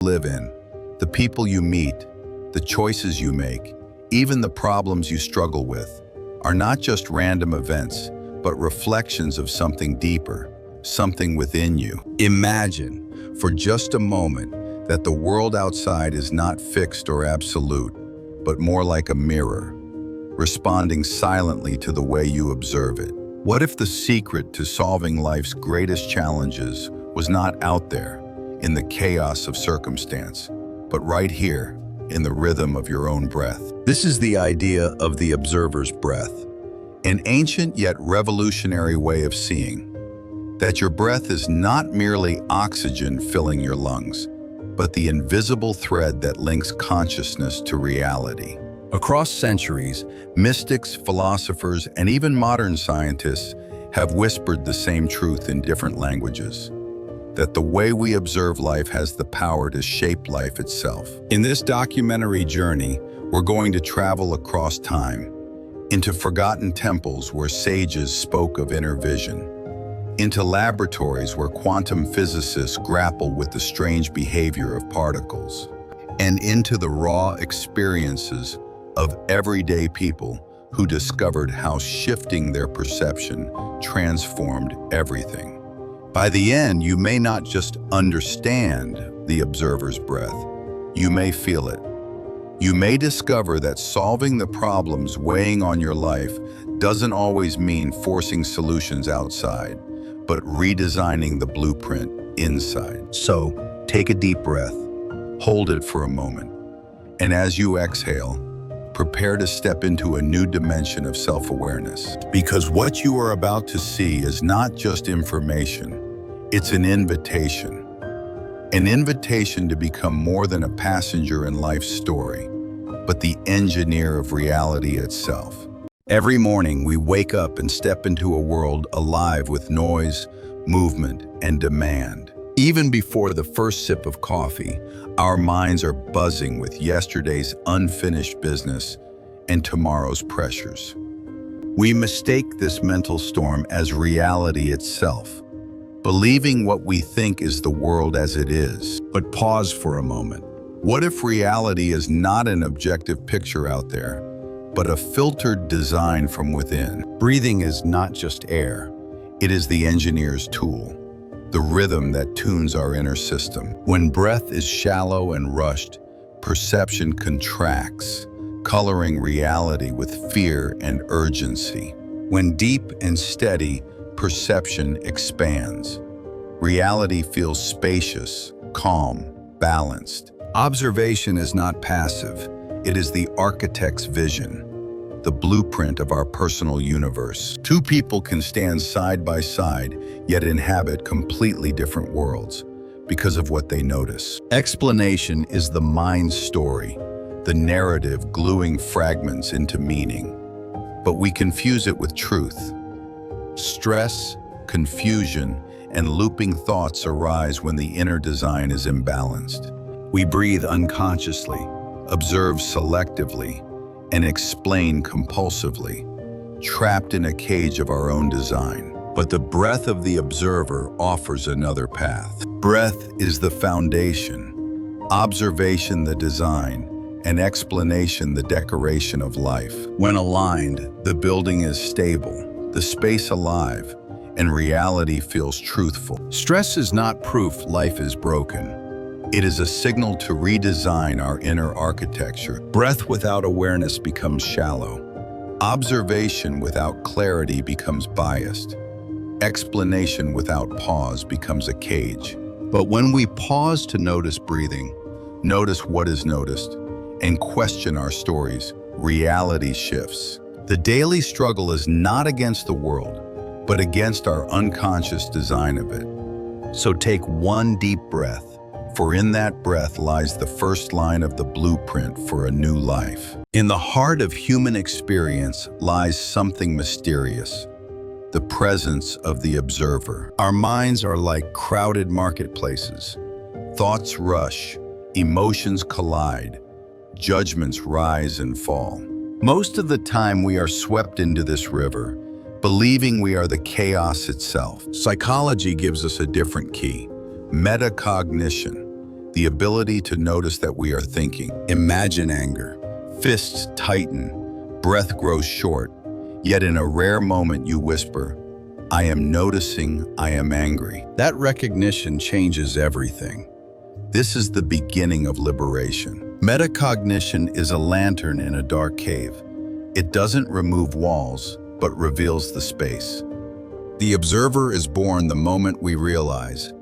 live in, the people you meet, the choices you make, even the problems you struggle with, are not just random events, but reflections of something deeper, something within you. Imagine, for just a moment, that the world outside is not fixed or absolute, but more like a mirror, responding silently to the way you observe it. What if the secret to solving life's greatest challenges was not out there, in the chaos of circumstance, but right here, in the rhythm of your own breath? This is the idea of the observer's breath, an ancient yet revolutionary way of seeing that your breath is not merely oxygen filling your lungs, but the invisible thread that links consciousness to reality. Across centuries, mystics, philosophers, and even modern scientists have whispered the same truth in different languages, that the way we observe life has the power to shape life itself. In this documentary journey, we're going to travel across time, into forgotten temples where sages spoke of inner vision, into laboratories where quantum physicists grapple with the strange behavior of particles, and into the raw experiences of everyday people who discovered how shifting their perception transformed everything. By the end, you may not just understand the observer's breath, you may feel it. You may discover that solving the problems weighing on your life doesn't always mean forcing solutions outside, but redesigning the blueprint inside. So, take a deep breath, hold it for a moment, and as you exhale, prepare to step into a new dimension of self-awareness. Because what you are about to see is not just information, it's an invitation. An invitation to become more than a passenger in life's story, but the engineer of reality itself. Every morning, we wake up and step into a world alive with noise, movement, and demand. Even before the first sip of coffee, our minds are buzzing with yesterday's unfinished business and tomorrow's pressures. We mistake this mental storm as reality itself, believing what we think is the world as it is. But pause for a moment. What if reality is not an objective picture out there, but a filtered design from within? Breathing is not just air. It is the engineer's tool, the rhythm that tunes our inner system. When breath is shallow and rushed, perception contracts, coloring reality with fear and urgency. When deep and steady, perception expands. Reality feels spacious, calm, balanced. Observation is not passive. It is the architect's vision, the blueprint of our personal universe. Two people can stand side by side, yet inhabit completely different worlds because of what they notice. Explanation is the mind's story, the narrative gluing fragments into meaning. But we confuse it with truth. Stress, confusion, and looping thoughts arise when the inner design is imbalanced. We breathe unconsciously, observe selectively, and explain compulsively, trapped in a cage of our own design. But the breath of the observer offers another path. Breath is the foundation, observation the design, and explanation the decoration of life. When aligned, the building is stable, the space alive, and reality feels truthful. Stress is not proof life is broken. It is a signal to redesign our inner architecture. Breath without awareness becomes shallow. Observation without clarity becomes biased. Explanation without pause becomes a cage. But when we pause to notice breathing, notice what is noticed, and question our stories, reality shifts. The daily struggle is not against the world, but against our unconscious design of it. So take one deep breath, for in that breath lies the first line of the blueprint for a new life. In the heart of human experience lies something mysterious, the presence of the observer. Our minds are like crowded marketplaces. Thoughts rush, emotions collide, judgments rise and fall. Most of the time we are swept into this river, believing we are the chaos itself. Psychology gives us a different key: metacognition. the ability to notice that we are thinking. Imagine anger. Fists tighten, breath grows short, yet in a rare moment you whisper, "I am noticing I am angry." That recognition changes everything. This is the beginning of liberation. Metacognition is a lantern in a dark cave. It doesn't remove walls, but reveals the space. The observer is born the moment we realize,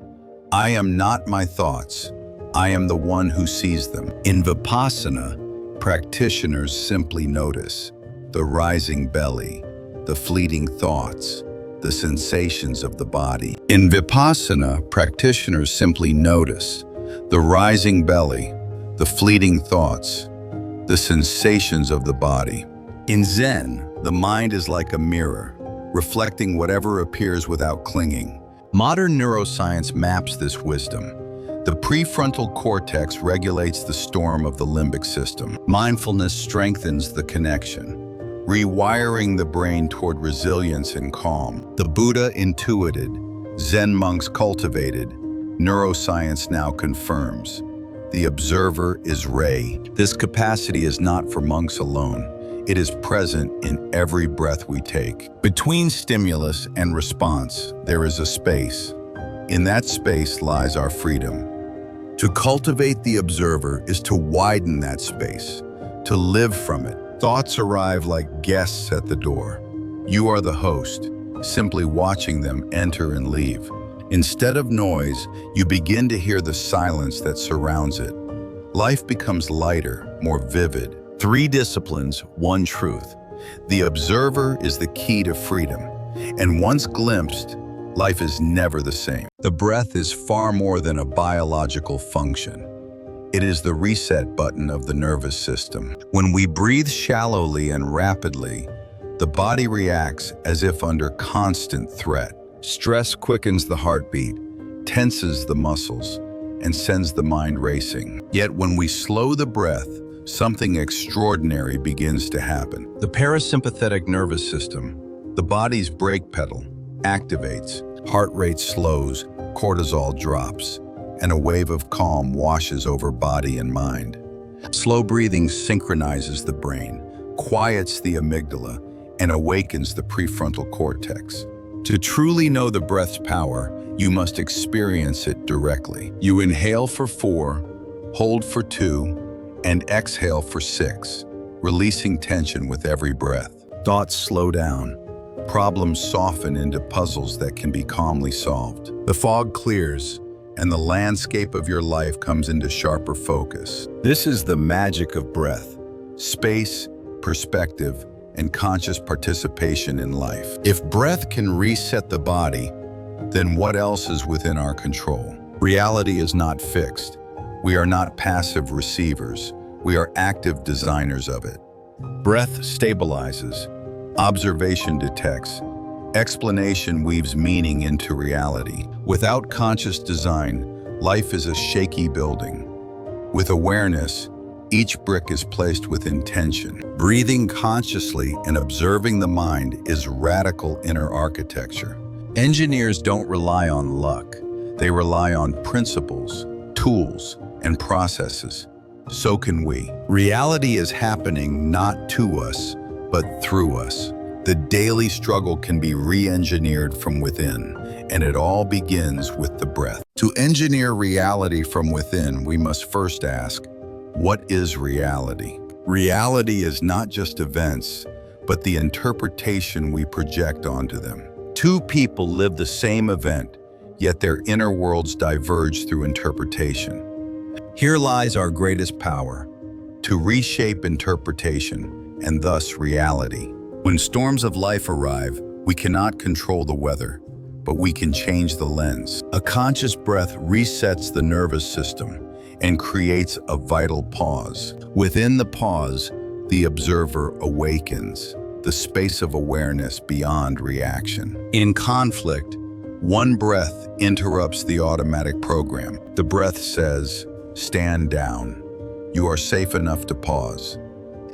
I am not my thoughts, I am the one who sees them. In Vipassana, practitioners simply notice the rising belly, the fleeting thoughts, the sensations of the body. In Vipassana, practitioners simply notice the rising belly, the fleeting thoughts, the sensations of the body. In Zen, the mind is like a mirror, reflecting whatever appears without clinging. Modern neuroscience maps this wisdom. The prefrontal cortex regulates the storm of the limbic system. Mindfulness strengthens the connection, rewiring the brain toward resilience and calm. The Buddha intuited, Zen monks cultivated, neuroscience now confirms. The observer is Ray. This capacity is not for monks alone. It is present in every breath we take. Between stimulus and response, there is a space. In that space lies our freedom. To cultivate the observer is to widen that space, to live from it. Thoughts arrive like guests at the door. You are the host, simply watching them enter and leave. Instead of noise, you begin to hear the silence that surrounds it. Life becomes lighter, more vivid. 3 disciplines, 1 truth. The observer is the key to freedom, and once glimpsed, life is never the same. The breath is far more than a biological function. It is the reset button of the nervous system. When we breathe shallowly and rapidly, the body reacts as if under constant threat. Stress quickens the heartbeat, tenses the muscles, and sends the mind racing. Yet when we slow the breath, something extraordinary begins to happen. The parasympathetic nervous system, the body's brake pedal, activates, heart rate slows, cortisol drops, and a wave of calm washes over body and mind. Slow breathing synchronizes the brain, quiets the amygdala, and awakens the prefrontal cortex. To truly know the breath's power, you must experience it directly. You inhale for 4, hold for 2, and exhale for 6, releasing tension with every breath. Thoughts slow down. Problems soften into puzzles that can be calmly solved. The fog clears, and the landscape of your life comes into sharper focus. This is the magic of breath, space, perspective, and conscious participation in life. If breath can reset the body, then what else is within our control? Reality is not fixed. We are not passive receivers. We are active designers of it. Breath stabilizes. Observation detects. Explanation weaves meaning into reality. Without conscious design, life is a shaky building. With awareness, each brick is placed with intention. Breathing consciously and observing the mind is radical inner architecture. Engineers don't rely on luck. They rely on principles, tools, and processes. So can we. Reality is happening not to us, but through us. The daily struggle can be re-engineered from within, and it all begins with the breath. To engineer reality from within, we must first ask, what is reality? Reality is not just events, but the interpretation we project onto them. 2 people live the same event, yet their inner worlds diverge through interpretation. Here lies our greatest power, to reshape interpretation and thus reality. When storms of life arrive, we cannot control the weather, but we can change the lens. A conscious breath resets the nervous system and creates a vital pause. Within the pause, the observer awakens, the space of awareness beyond reaction. In conflict, one breath interrupts the automatic program. The breath says, stand down. You are safe enough to pause.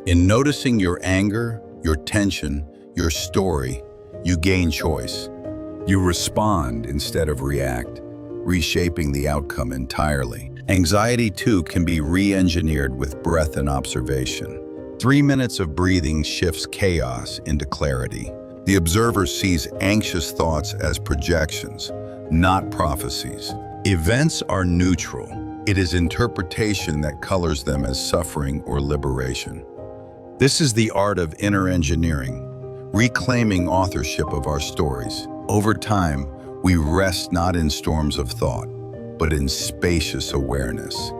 In noticing your anger, your tension, your story, you gain choice. You respond instead of react, reshaping the outcome entirely. Anxiety, too, can be re-engineered with breath and observation. 3 minutes of breathing shifts chaos into clarity. The observer sees anxious thoughts as projections, not prophecies. Events are neutral. It is interpretation that colors them as suffering or liberation. This is the art of inner engineering, reclaiming authorship of our stories. Over time, we rest not in storms of thought, but in spacious awareness.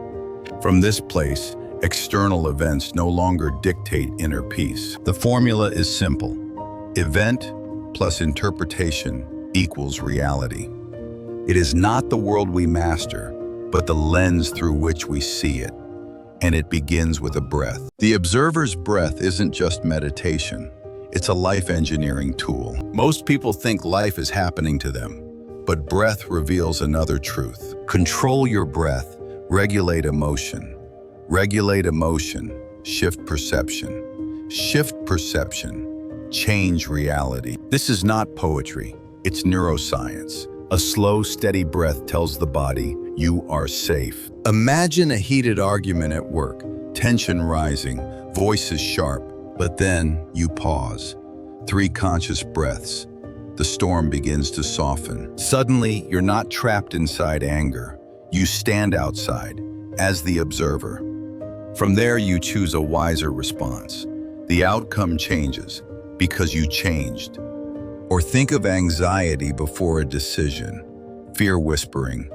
From this place, external events no longer dictate inner peace. The formula is simple. Event plus interpretation equals reality. It is not the world we master, but the lens through which we see it. And it begins with a breath. The observer's breath isn't just meditation. It's a life engineering tool. Most people think life is happening to them, but breath reveals another truth. Control your breath, regulate emotion. Regulate emotion, shift perception. Shift perception, change reality. This is not poetry, it's neuroscience. A slow, steady breath tells the body, you are safe. Imagine a heated argument at work, tension rising, voices sharp, but then you pause. 3 conscious breaths. The storm begins to soften. Suddenly, you're not trapped inside anger. You stand outside, as the observer. From there, you choose a wiser response. The outcome changes, because you changed. Or think of anxiety before a decision. Fear whispering,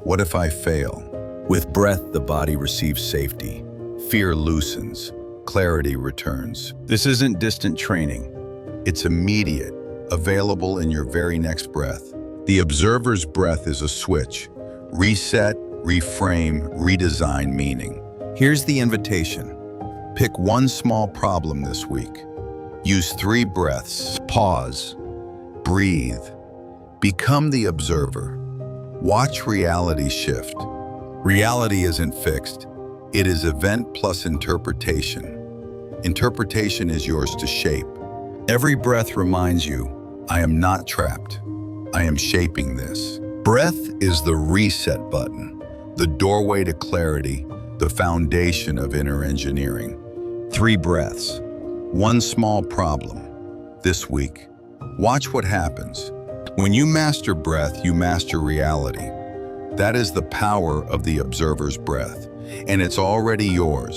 what if I fail? With breath, the body receives safety. Fear loosens, clarity returns. This isn't distant training. It's immediate, available in your very next breath. The observer's breath is a switch. Reset, reframe, redesign meaning. Here's the invitation. Pick one small problem this week. Use 3 breaths. Pause. Breathe. Become the observer. Watch reality shift. Reality isn't fixed. It is event plus interpretation. Interpretation is yours to shape. Every breath reminds you, I am not trapped. I am shaping this. Breath is the reset button, the doorway to clarity, the foundation of inner engineering. 3 breaths. One small problem. This week, watch what happens. When you master breath, you master reality. That is the power of the observer's breath, and it's already yours.